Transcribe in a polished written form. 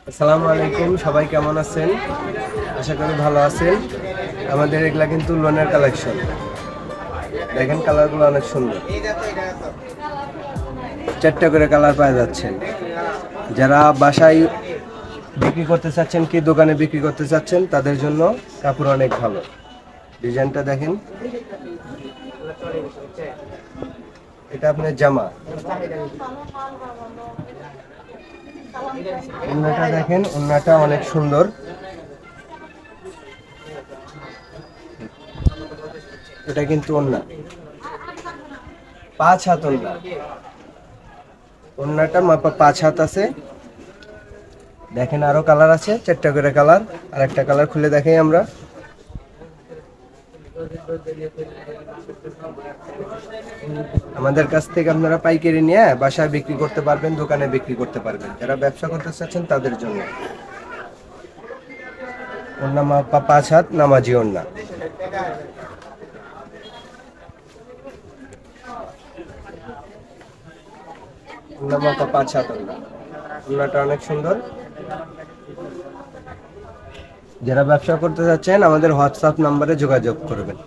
আসসালামু আলাইকুম, সবাই কেমন আছেন? আশা করি ভালো আছেন। আমাদের এগুলা কিন্তু লোনের কালেকশন। দেখেন কালারগুলো অনেক সুন্দর, চারটা করে কালার পাওয়া যাচ্ছেন। যারা বাসায় বিক্রি করতে চাচ্ছেন কি দোকানে বিক্রি করতে চাচ্ছেন তাদের জন্য কাপড় অনেক ভালো। ডিজাইনটা দেখেন, এটা আপনার জামা। ওড়নাটা দেখেন, ওড়নাটা অনেক সুন্দর। এটা কিন্তু ওড়না 5 হাত ওড়না। ওড়নাটা মাপা 5 হাত আছে। দেখেন আরো কালার আছে, চারটা করে কালার। আর একটা কালার খুলে দেখাই আমরা। আমাদের কাছ থেকে আপনারা পাইকারি নিয়ে বাসায় বিক্রি করতে পারবেন, দোকানে বিক্রি করতে পারবেন। যারা ব্যবসা করতে চাচ্ছেন তাদের জন্য। ওড়না মাপা 5 হাত, নামাজি ওড়না। ওড়না মাপা 5 হাত ওড়না। ওড়নাটা অনেক সুন্দর। যারা ব্যবসা করতে চাচ্ছেন আমাদের হোয়াটসঅ্যাপ নাম্বারে যোগাযোগ করবেন।